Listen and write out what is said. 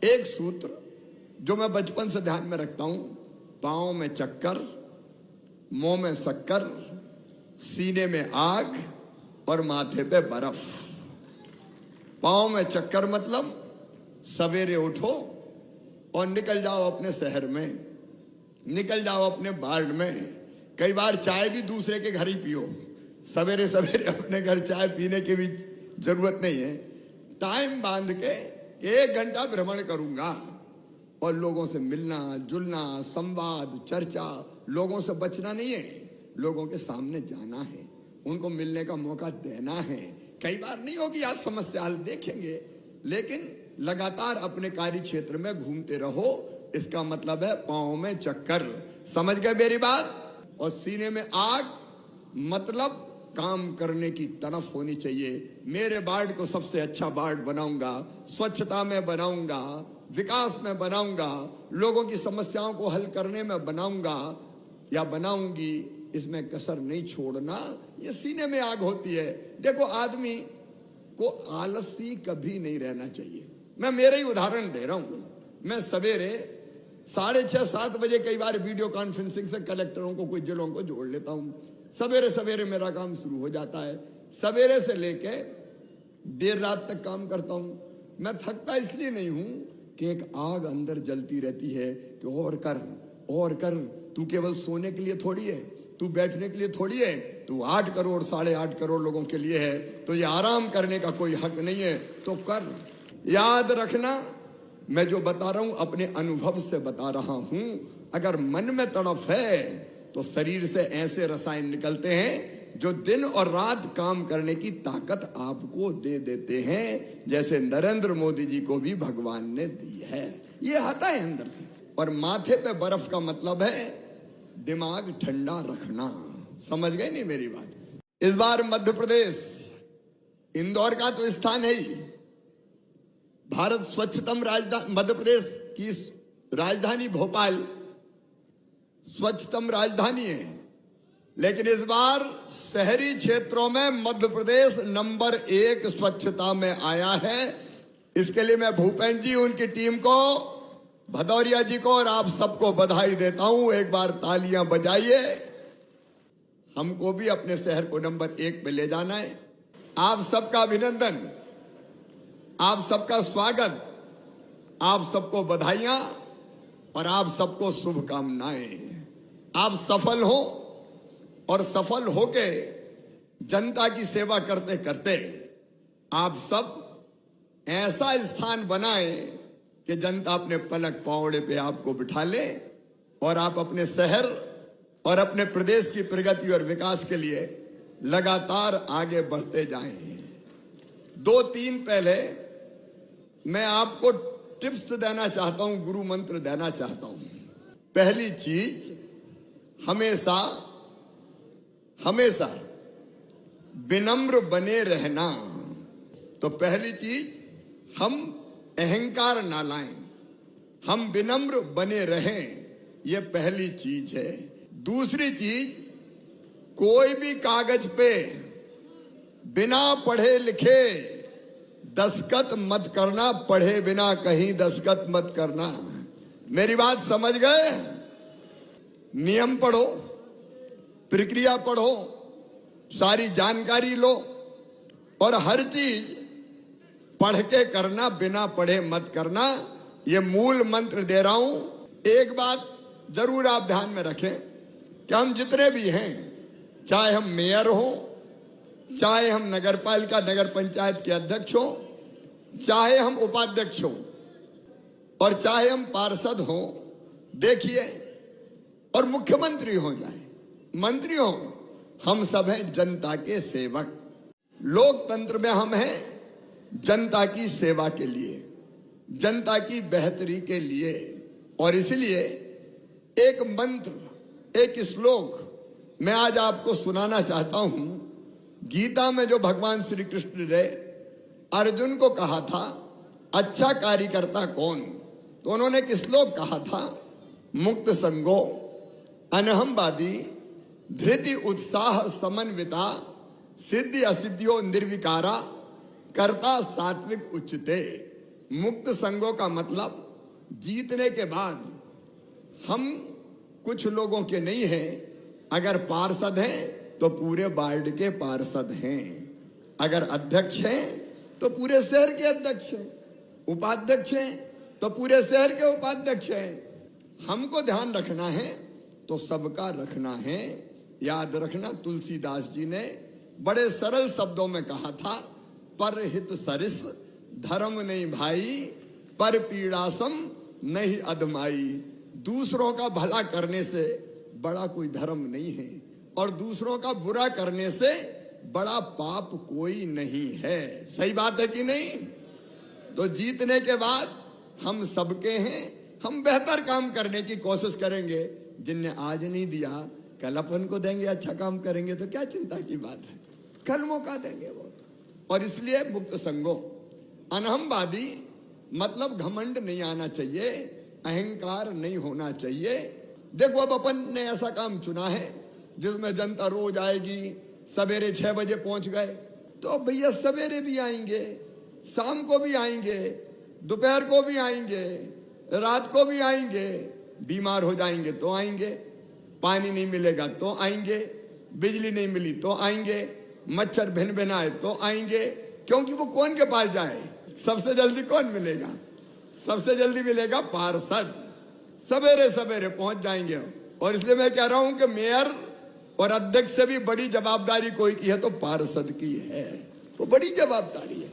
एक सूत्र जो मैं बचपन से ध्यान में रखता हूं, पांव में चक्कर, मुंह में शक्कर, सीने में आग और माथे पे बर्फ। पांव में चक्कर मतलब सवेरे उठो और निकल जाओ अपने शहर में, निकल जाओ अपने वार्ड में। कई बार चाय भी दूसरे के घर ही पियो, सवेरे सवेरे अपने घर चाय पीने की भी जरूरत नहीं है। टाइम बांध के 1 घंटा भ्रमण करूंगा और लोगों से मिलना जुलना, संवाद, चर्चा, लोगों से बचना नहीं है, लोगों के सामने जाना है, उनको मिलने का मौका देना है। कई बार नहीं होगी आज समस्या हल देखेंगे, लेकिन लगातार अपने कार्य क्षेत्र में घूमते रहो। इसका मतलब है पांव में चक्कर। समझ गए मेरी बात? और सीने में आग मतलब काम करने की तरफ होनी चाहिए। मेरे वार्ड को सबसे अच्छा वार्ड बनाऊंगा, स्वच्छता में बनाऊंगा, विकास में बनाऊंगा, लोगों की समस्याओं को हल करने में बनाऊंगा या बनाऊंगी, इसमें कसर नहीं छोड़ना। ये सीने में आग होती है। देखो, आदमी को आलसी कभी नहीं रहना चाहिए। मैं मेरे ही उदाहरण दे रहा हूं। मैं सवेरे 6:30-7 बजे कई बार वीडियो कॉन्फ्रेंसिंग से कलेक्टरों को, कुछ जिलों को जोड़ लेता हूं। सवेरे सवेरे मेरा काम शुरू हो जाता है। सवेरे से लेके देर रात तक काम करता हूं। मैं थकता इसलिए नहीं हूं कि एक आग अंदर जलती रहती है कि और कर और कर। तू केवल सोने के लिए थोड़ी है, तू बैठने के लिए थोड़ी है, तू 8 करोड़ 8.5 करोड़ लोगों के लिए है, तो ये आराम करने का कोई हक नहीं है, तो कर। याद रखना, मैं जो बता रहा हूं अपने अनुभव से बता रहा हूं। अगर मन में तड़फ है तो शरीर से ऐसे रसायन निकलते हैं जो दिन और रात काम करने की ताकत आपको दे देते हैं, जैसे नरेंद्र मोदी जी को भी भगवान ने दी है। ये आता है अंदर से। और माथे पे बर्फ का मतलब है दिमाग ठंडा रखना। समझ गए नहीं मेरी बात? इस बार मध्य प्रदेश, इंदौर का तो स्थान है ही, भारत स्वच्छतम राजधानी, मध्य प्रदेश की राजधानी भोपाल स्वच्छतम राजधानी है, लेकिन इस बार शहरी क्षेत्रों में मध्य प्रदेश नंबर 1 स्वच्छता में आया है। इसके लिए मैं भूपेंद्र जी, उनकी टीम को, भदौरिया जी को और आप सबको बधाई देता हूं। एक बार तालियां बजाइए। हमको भी अपने शहर को नंबर 1 पे ले जाना है। आप सबका अभिनंदन, आप सबका स्वागत, आप सबको बधाइयां और आप सबको शुभकामनाएं। आप सफल हो और सफल होके जनता की सेवा करते करते आप सब ऐसा स्थान बनाएं कि जनता अपने पलक पावड़े पे आपको बिठा ले और आप अपने शहर और अपने प्रदेश की प्रगति और विकास के लिए लगातार आगे बढ़ते जाएं। 2-3 पहले मैं आपको टिप्स देना चाहता हूं, गुरु मंत्र देना चाहता हूं। पहली चीज, हमेशा हमेशा विनम्र बने रहना। तो पहली चीज, हम अहंकार ना लाएं, हम विनम्र बने रहें, यह पहली चीज है। दूसरी चीज, कोई भी कागज पे बिना पढ़े लिखे दस्तखत मत करना, पढ़े बिना कहीं दस्तखत मत करना। मेरी बात समझ गए? नियम पढ़ो, प्रक्रिया पढ़ो, सारी जानकारी लो और हर चीज पढ़ के करना, बिना पढ़े मत करना। ये मूल मंत्र दे रहा हूं। एक बात जरूर आप ध्यान में रखें कि हम जितने भी हैं, चाहे हम मेयर हो, चाहे हम नगर पालिका नगर पंचायत के अध्यक्ष हो, चाहे हम उपाध्यक्ष हो और चाहे हम पार्षद हो, देखिए, और मुख्यमंत्री हो जाए, मंत्री हो, हम सब हैं जनता के सेवक। लोकतंत्र में हम हैं जनता की सेवा के लिए, जनता की बेहतरी के लिए। और इसलिए एक मंत्र, एक श्लोक मैं आज आपको सुनाना चाहता हूं। गीता में जो भगवान श्री कृष्ण ने अर्जुन को कहा था, अच्छा कार्यकर्ता कौन, तो उन्होंने एक श्लोक कहा था, मुक्त संगो अनहमवादी धृति उत्साह समन्विता सिद्धि असिद्धियों निर्विकारा कर्ता सात्विक उच्चते। मुक्त संघों का मतलब जीतने के बाद हम कुछ लोगों के नहीं हैं, अगर पार्षद हैं तो पूरे वार्ड के पार्षद हैं, अगर अध्यक्ष हैं तो पूरे शहर के अध्यक्ष हैं, उपाध्यक्ष हैं तो पूरे शहर के उपाध्यक्ष हैं। हमको ध्यान रखना है तो सबका रखना है। याद रखना, तुलसीदास जी ने बड़े सरल शब्दों में कहा था, परहित सरिस धर्म नहीं भाई, पर पीड़ासम नहीं अधमाई। दूसरों का भला करने से बड़ा कोई धर्म नहीं है और दूसरों का बुरा करने से बड़ा पाप कोई नहीं है। सही बात है कि नहीं? तो जीतने के बाद हम सबके हैं, हम बेहतर काम करने की कोशिश करेंगे। जिनने आज नहीं दिया कल अपन को देंगे, अच्छा काम करेंगे तो क्या चिंता की बात है, कल मौका देंगे वो। और इसलिए मुक्त संघों, अनहमवादी मतलब घमंड नहीं आना चाहिए, अहंकार नहीं होना चाहिए। देखो अब अपन ने ऐसा काम चुना है जिसमें जनता रोज आएगी, सवेरे 6 बजे पहुंच गए तो भैया सवेरे भी आएंगे, शाम को भी आएंगे, दोपहर को भी आएंगे, रात को भी आएंगे। बीमार हो जाएंगे तो आएंगे, पानी नहीं मिलेगा तो आएंगे, बिजली नहीं मिली तो आएंगे, मच्छर भिन भिनाए तो आएंगे। क्योंकि वो कौन के पास जाए, सबसे जल्दी कौन मिलेगा? सबसे जल्दी मिलेगा पार्षद। सवेरे सवेरे पहुंच जाएंगे। और इसलिए मैं कह रहा हूं कि मेयर और अध्यक्ष से भी बड़ी जवाबदारी कोई की है तो पार्षद की है, वो बड़ी जवाबदारी है।